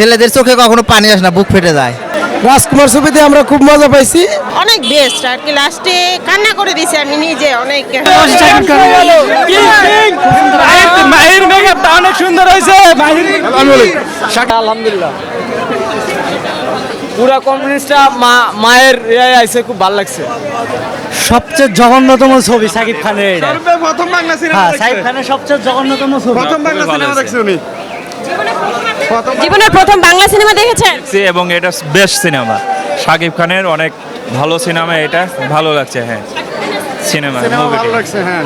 ছেলেদের চোখে কখনো পানি আসে না, বুক ফেটে যায়। রাজকুমার ছবিতে আমরা খুব মজা পাইছি। অনেক বেস্ট আর কি, লাস্টে কান্না করে দিছি আমি নিজে অনেক। মাহির মেকআপটা অনেক সুন্দর হয়েছে। আলহামদুলিল্লাহ পুরা কমিউনিস্টটা মায়ের আইছে, খুব ভালো লাগছে। সবচেয়ে জঘন্যতম ছবি সাকিব খানের এটা। প্রথম বাংলা সিনেমা হ্যাঁ, সাকিব খানের সবচেয়ে জঘন্যতম ছবি। প্রথম বাংলা সিনেমা দেখছি উনি। জীবনের প্রথম বাংলা সিনেমা দেখেছেন? এবং এটা বেস্ট সিনেমা, শাকিব খানের অনেক ভালো সিনেমা, এটা ভালো লাগছে। হ্যাঁ, সিনেমা ভালো লাগছে। হ্যাঁ,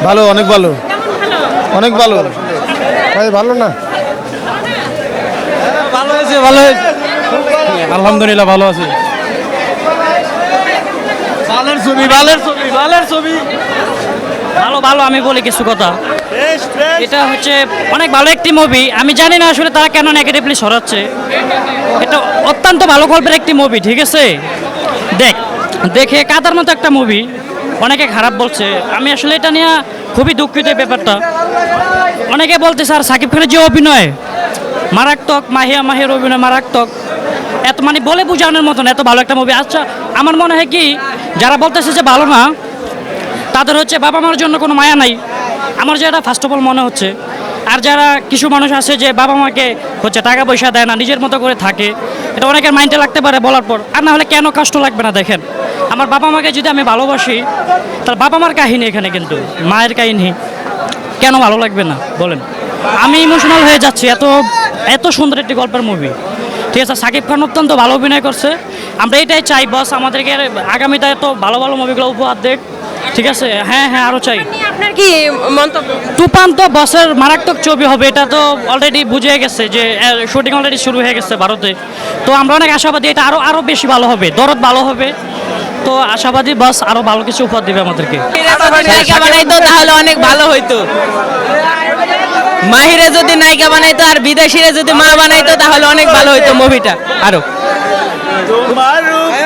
ভালো, অনেক ভালো, অনেক ভালো। ভাই ভালো না? ভালো হয়েছে, ভালো হয়েছে, আলহামদুলিল্লাহ ভালো আছে। ভালোর ছবি, ভালোর ছবি, ভালোর ছবি। ভালো ভালো আমি বলি কিছু কথা। এটা হচ্ছে অনেক ভালো একটি মুভি। আমি জানি না আসলে তারা কেন নেগেটিভলি সরাচ্ছে। এটা অত্যন্ত ভালো গল্পের একটি মুভি, ঠিক আছে? দেখে কাদার মতো একটা মুভি, অনেকে খারাপ বলছে। আমি আসলে এটা নিয়ে খুবই দুঃখিত এই ব্যাপারটা। অনেকে বলতে স্যার সাকিব খানের যে অভিনয় মারাত্মক, মাহির অভিনয় মারাত্মক, এত মানে বলে বোঝানোর মতন এত ভালো একটা মুভি। আচ্ছা, আমার মনে হয় কি যারা বলতেছে যে ভালো না, তাদের হচ্ছে বাবা মার জন্য কোনো মায়া নাই, আমার যেটা ফার্স্ট অফ অল মনে হচ্ছে। আর যারা কিছু মানুষ আছে যে বাবা মাকে হচ্ছে টাকা পয়সা দেয় না, নিজের মতো করে থাকে, এটা অনেকের মাইন্ডে লাগতে পারে বলার পর। আর না হলে কেন কষ্ট লাগবে না? দেখেন, আমার বাবা মাকে যদি আমি ভালোবাসি, তার বাবা মার কাহিনী এখানে, কিন্তু মায়ের কাহিনী কেন ভালো লাগবে না বলেন? আমি ইমোশনাল হয়ে যাচ্ছি, এত এত সুন্দর একটি গল্পের মুভি। ঠিক আছে, সাকিব খান অত্যন্ত ভালো অভিনয় করছে। আমরা এটাই চাই বস, আমাদেরকে আগামীতে এত ভালো ভালো মুভিগুলো উপহার দেখ। ঠিক আছে, হ্যাঁ হ্যাঁ, আরও চাই। আপনার কি মন্তব্য? তুফান তো বসের মারাত্মক ছবি হবে, এটা তো অলরেডি বুঝে গেছে যে শুটিং অলরেডি শুরু হয়ে গেছে ভারতে। তো আমরা অনেক আশাবাদী এটা আরও বেশি ভালো হবে, দরদ ভালো হবে। তো আশাবাদী বস আরও ভালো কিছু উপহার দেবে আমাদেরকে। নায়িকা বানাইতো তাহলে অনেক ভালো হইতো। মাহিরে যদি নায়িকা বানাইতো আর বিদেশিরে যদি মা বানাইতো তাহলে অনেক ভালো হইতো মুভিটা আরো। তোমার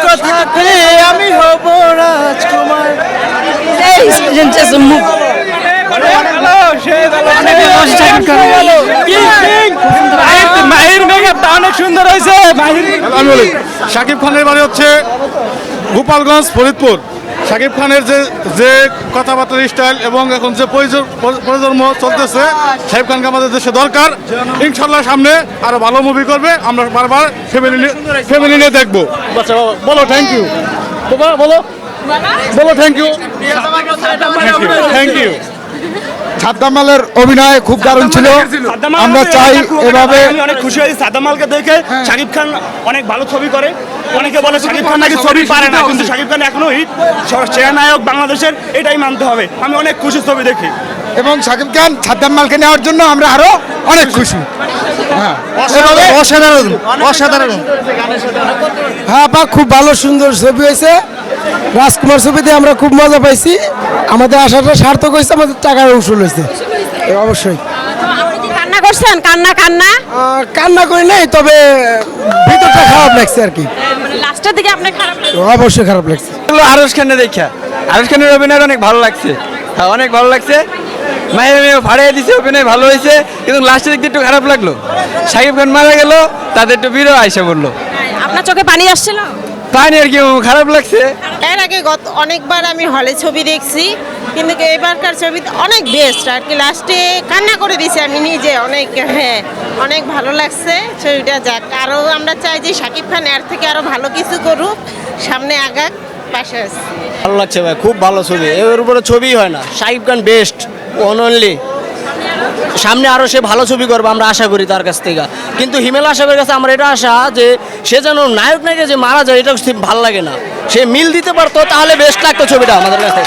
কথাতে আমি হব রাজকুমার। মাহির মেকআপটা অনেক সুন্দর হয়েছে। শাকিব খানের বাড়ি হচ্ছে গোপালগঞ্জ, ফরিদপুর। শাকিব খানের যে কথাবার্তার স্টাইল এবং এখন যে প্রজন্ম চলতেছে, শাকিব খানকে আমাদের দেশে দরকার। ইনশাল্লাহ সামনে আরো ভালো মুভি করবে, আমরা বারবার ফ্যামিলি নিয়ে দেখবো। বলো থ্যাংক ইউ, বলো বলো থ্যাংক ইউ, থ্যাংক ইউ। সাদ্দামালের অভিনয় খুব দারুণ ছিল। আমরা চাই এভাবে। আমি অনেক খুশি হয়েছি সাদ্দামালকে দেখে। শাকিব খান অনেক ভালো ছবি করে। অনেকে বলে শাকিব খান নাকি ছবি পারে না, কিন্তু শাকিব খান এখনো হিট, সেরা নায়ক বাংলাদেশের, এটাই মানতে হবে। আমি অনেক খুশি ছবি দেখি। এবং শাকিব খান সাদ্দামালকে নেওয়ার জন্য আমরা আরো অনেক খুশি। হ্যাঁ, অসাধারণ, অসাধারণ। হ্যাঁ আপা, খুব ভালো সুন্দর ছবি হয়েছে। রাজকুমার ছবিতে আমরা খুব মজা পাইছি। আমাদের আশাটা সার্থক হয়েছে, আমাদের টাকার উসুল হয়েছে অবশ্যই। কান্না করছেন? কান্না করি নাই, তবে ভিতরটা খারাপ লাগছে আর কি। লাস্টের দিকে আপনার খারাপ লাগছে? অবশ্যই খারাপ লাগছে। আরশ খানের দেখা, আরশ খানের অভিনয় অনেক ভালো লাগছে। হ্যাঁ, অনেক ভালো লাগছে। মাহির ফাড়িয়ে দিছে, অভিনয় ভালো হয়েছে, কিন্তু লাস্টের দিকে একটু খারাপ লাগলো। শাকিব খান মারা গেল, তাদের একটু বিরহ আইসা বললো। আপনার চোখে পানি আসছিল? পানি আর কি, খারাপ লাগছে। এর আগে অনেকবার আমি হলে ছবি দেখছি, কিন্তু এবারকার ছবি অনেক বেস্ট আর কি, লাস্টে কান্না করে দিছি আমি নিজে অনেক। হ্যাঁ, অনেক ভালো লাগছে ছবিটা। যাক, আরও আমরা চাই যে শাকিব খান এর থেকে আরও ভালো কিছু করুক, সামনে আগাক, পাশে আছে। ভালো লাগছে ভাই, খুব ভালো ছবি। এর উপরে ছবি হয় না, Shakib Khan best, one only. সামনে আরও সে ভালো ছবি করবে আমরা আশা করি তার কাছ থেকে। কিন্তু হিমেল আশাবের কাছে আমরা এটা আশা যে সে যেন নায়ক নায়িকা যে মারা যায়, এটা ভালো লাগে না। সে মিল দিতে পারতো, তাহলে বেস্ট লাগতো ছবিটা আমাদের কাছে।